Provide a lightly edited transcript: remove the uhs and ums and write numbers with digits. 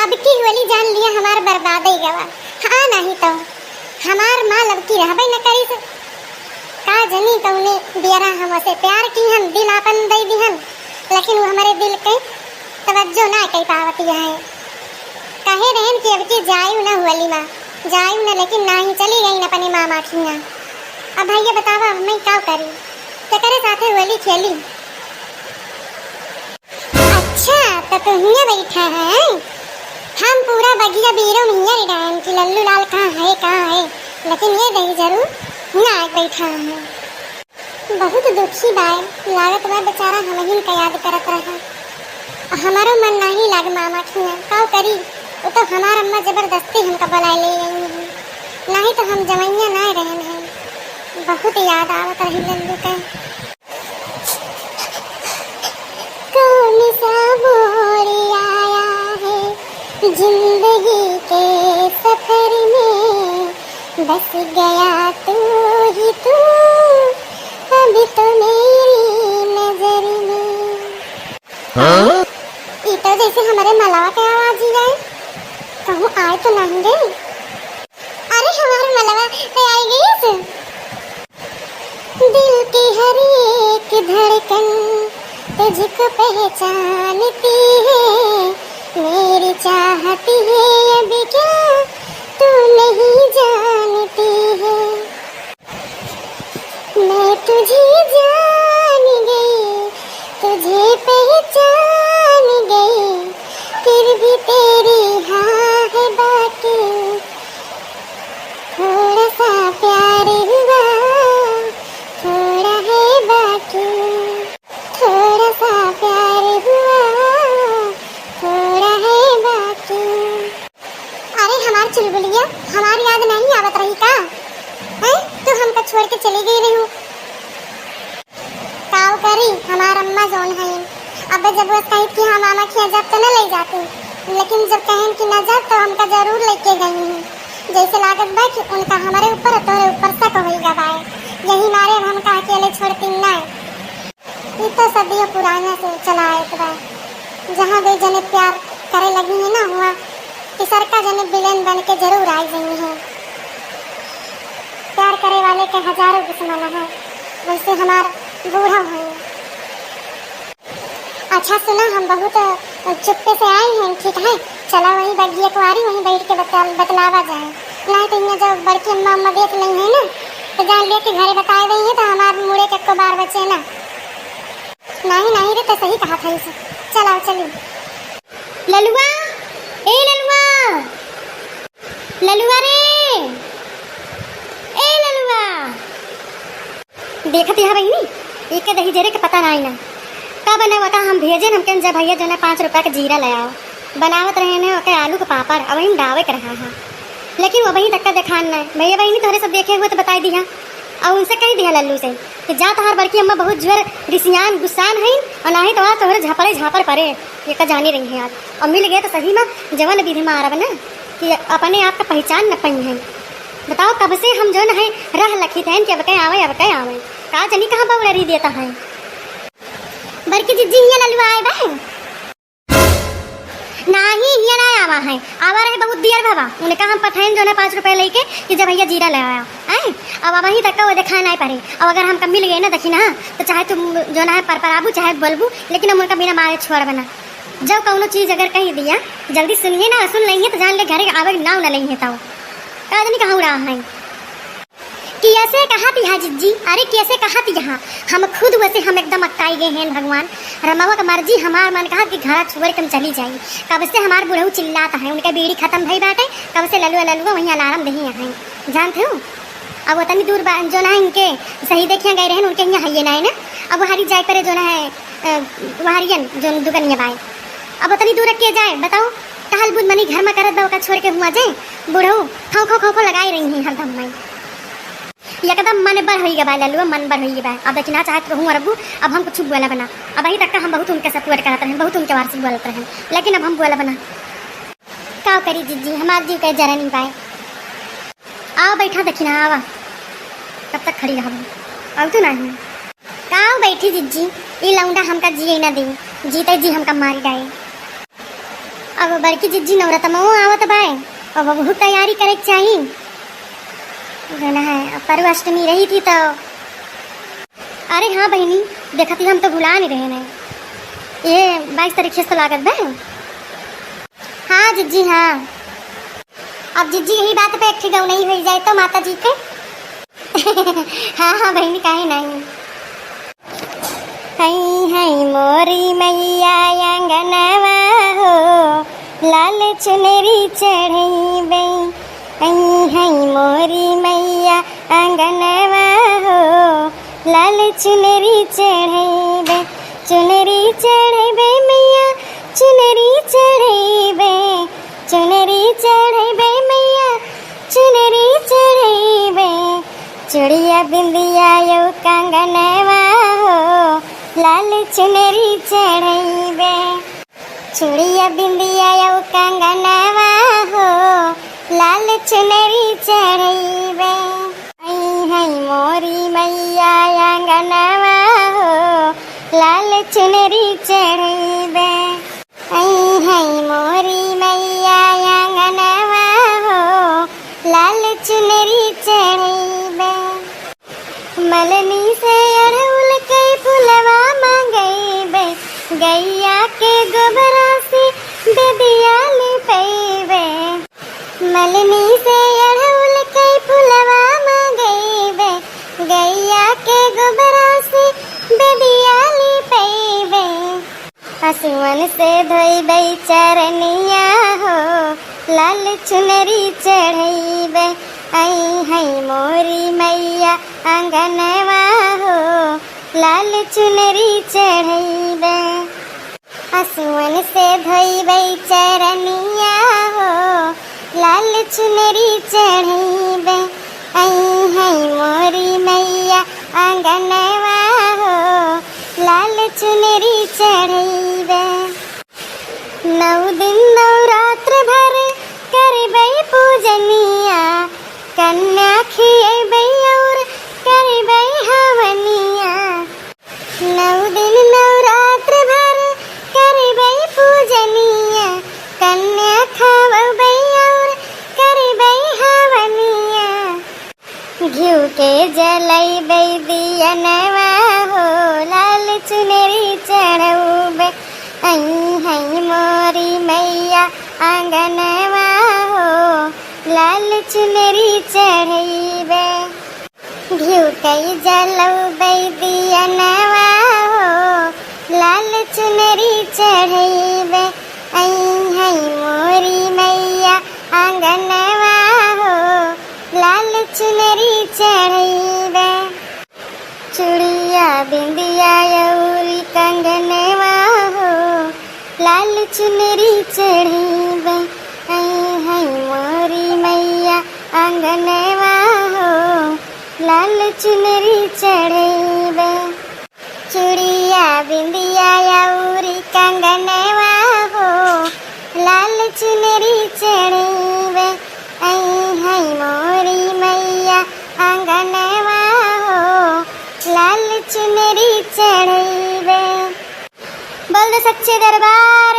अब की होली जान लिया हमार बर्बाद ही गवा। हाँ नहीं तो हमार माल अब की रहबे न करी से का जनी कौने बियारा हमसे प्यार की हम दिल अपन दे दिहन, लेकिन वो हमारे दिल के तवज्जो ना कई पावती है। कहे रहन कि अब की जायू न होली माँ जायू न, लेकिन ना ही चली गई न अपने माँ माखियाँ। अब भैया बतावा मैं क्या करी, तो करे साथे होली खेली। अच्छा तो तू हिया बैठा है, हम पूरा बगिया बीरो मिया रिडायन की लल्लू लाल कहाँ है, लेकिन ये नहीं जरूर ना बैठा है। बहुत दुखी बाय लागत बा बेचारा हमहिन का याद करत रहा। हमारो मन नहीं लाग मामा खिया का करी, वो तो हमार अम्मा जबरदस्ती हमका बुला ले गई है, नहीं तो हम जमैया ना रहन है। बहुत याद आवत रही लल्लू का। कौन सा मोड़ आया है जिंदगी के सफर में, बस गया तू ही तू अभी तो मेरी नजर में। हाँ? तो जैसे हमारे मलावा के आवाज ही जाए, कहूँ आए तो नहीं गई। अरे हमारे मलावा तो आई गई। दिल की हर एक धड़कन तुझको पहचानती है, मेरी चाहती है अब क्या तू नहीं जानती है। मैं तुझे जान गई, तुझे पहचान गई, फिर भी तेरी हाँ है बाकी, थोड़ा सा प्यार हुआ, थोड़ा है बाकी, थोड़ा सा प्यार हुआ, थोड़ा है बाकी। अरे हमार चुलबुलिया हमारी याद नहीं आवत रही का है, तो हमका छोड़ के चली गई रही हूँ। काव करी हमार अम्मा जोन है, अब जब वो कही कि हाँ मामा खिया जब तो न ले जाती, लेकिन जब कहें कि न जा तो हमका जरूर लेके गई हूँ। जैसे लागत बा कि उनका हमारे ऊपर तोरे ऊपर शक होगा बाय, यही मारे अब हमका अकेले छोड़ती ना। ये तो सदियों पुराना से चला आयत बा, जहाँ दो जने प्यार करे लगी है ना हुआ तीसर का जने विलेन बन के जरूर आई गई है। प्यार करे वाले के हजारों दुश्मन है, वैसे हमार बूढ़ा है। अच्छा सुना हम बहुत चुप्पे से आए हैं, ठीक है चला वहीं बगिया कुआरी वहीं बैठ के बतलावा जाए, नहीं तो यहाँ जब बड़की अम्मा अम्मा देख नहीं है ना तो जान ले के घरे बताए गई है तो हमारे मुड़े के को बार बचे ना। नहीं रे तो सही कहा था इसे। चलाओ चली ललुआ, ए ललुआ, ललुआ रे, ए ललुआ। देखत यहाँ बहनी एक दही जरे के पता नहीं ना का बने बता हम भेजे हमके जब भैया जो है 5 रुपया का जीरा ले आओ, बनावत रहे ने ओके आलू के पापड़ अब वही डावे कर रहा है, लेकिन वो वही तक का दिखान ना भैया बहनी तोहरे सब देखे हुए तो बताई दिया। और उनसे कही दिया लल्लू से कि जा तोहार बड़की अम्मा बहुत जोर रिसियान गुस्सान है और ना ही तो तोहरे झापड़े झापर पड़े ये का जानी रही है यार। और मिल गए तो सही में जवन विधि में आरब ना कि अपने आप का पहचान न पाई है। बताओ कब से हम जो है रह लखी थे कि अब कहीं आवे का जनी कहाँ बाबू रही देता है। बड़की जिज्जी हिया ललुआ आए बा नाही हिया ना आवा है, आवा रहे बहुत देर बाबा उन्हें कहा हम पठाइन जो है 5 रुपए लेके कि जब भैया जीरा ले आया है अब वहीं तक का वो दिखा नहीं पारे। अब अगर हमका मिल गए ना देखी ना तो चाहे तुम जो है परपराबू चाहे बोलबू, लेकिन हम उनका बिना मारे छोड़ बना। जब कौनो चीज अगर कही दिया जल्दी सुनिए ना, सुन लेंगे तो जान ले घरे आवे ना न लेंगे तब का नहीं कहा रहा है कैसे कहा थी हाँ जिज्जी। अरे कैसे कहा थी यहाँ हम खुद वैसे हम एकदम अटकाई गए हैं भगवान रमावा का मर्जी हमार मन कहा कि घर छोड़ के हम चली जाए। कब से हमार बुढ़ऊ चिल्लाता है उनका बीड़ी खत्म भई बाटे, कब से ललुआ ललुआ वहीं अलार्म दही है जानते हो। अब वो तनी दूर जो ना इनके सही देखिए गए रहे उनके यहाँ है ना अब वो हरी जाए पर जो ना है वहारियन जो दुकनिया बाए अब वो तनी दूर रख के जाए। बताओ कहल बुद मनी घर में करत बा छोड़ के हुआ जाए बुढ़ऊ खो खो खो खो लगाई रही है हरदम में एकदम मन बर हो गया ललुआ मन बर हो गया। अब देखना चाहत रहूँ अरबू अब हम कुछ बोला बना, अब अभी तक का हम बहुत उनके सपोर्ट करते हैं बहुत उनके वार्षिक बोलते हैं, लेकिन अब हम बोला बना क्या करी जिज्जी हमारे जीव कहीं जरा नहीं पाए। आओ बैठा देखी ना आवा कब तक खड़ी रहा अब तो नहीं आओ बैठी जिज्जी ये लौंडा हमका जिए ना दे जीते जी हमका मारी डाए। अब बड़की जिज्जी नवरतमो आवत बाय, अब बहुत तैयारी करे के चाहिए ना है। अब परु अष्टमी रही थी तो अरे हाँ बहनी, देखा थी हम तो भुला नहीं रहे हैं। ये 22 तारीख से तो लागत बे। हाँ जिज्जी हाँ, अब जिज्जी यही बात पे एक गौ नहीं हो जाए तो माता जी के हाँ हाँ बहनी काहे नहीं। हई हई मोरी मैया अंगनवा हो, लाल चुनरी चढ़ी बे। हई हई मोरी मैया अंगनवा हो, लाल चुनरी चढ़ी बे। चुनरी चढ़ी बे मैया, चुनरी चढ़ी बे। चुनरी चढ़ी बे मैया, चुनरी चढ़ी बे। चूड़िया बिंदिया यौ कंगनवा हो, लाल चुनरी चढ़ी बे। चूड़िया बिंदिया यौ कंगनवा हो, लाल चुनरी चढ़ी बे। हई हई मोरी मैया अंगनवा हो, लाल चुनरी चढ़ी बे। हई हई मोरी मैया अंगनवा हो, लाल चुनरी चढ़ी बे। मलनी से अड़हुल के फुलवा मांगई बे, गैया के गोबरा से बेदिया लिपैबे। मलनी से अड़हुल के फुलवा मांगई बे, गैया के गोबरा से बेदिया लिपैबे। हसुअन से धोइबे चरनिया हो, लाल चुनरी चढ़ैबे। हई हई मोरी मैया अंगनवा हो, लाल चुनरी चढ़ैबे। हसुअन से धोइबे चरनिया हो, लाल चुनरी चढ़ैबे। हई हई मोरी मैया अंगनवा हो, लाल चुनरी चढ़ैबे। 9 दिन नवरात्र भर करबै पूजनिया, कन्या खियबै और करबै हवनिया। 9 दिन नवरात्र भर करबै पूजनिया, कन्या खवबै और करबै हवनिया। घिउ के जलैबै दियनवा हो, लाल चुनरी चढ़ौबै। हई हई मोरी मैया आंगनवा हो, लाल चुनरी चढ़ैबे। घिउ के जलौबै दियनवा हो, लाल चुनरी चढ़ैबे। हई हई मोरी मैया आंगनवा हो, लाल चुनरी चढ़ैबे। चूड़िया बिंदिया यौरी कंगनवा हो, लाल चुनरी चढ़ैबे। हई हई मोरी मैया आंगनवा हो, लाल चुनरी चढ़ैबे। चूड़िया बिंदिया यौरी कंगनवा हो, लाल चुनरी चढ़ैबे। हई हई मोरी मैया आंगनवा हो, लाल चुनरी चढ़ैबे। बोल दे सच्चे दरबार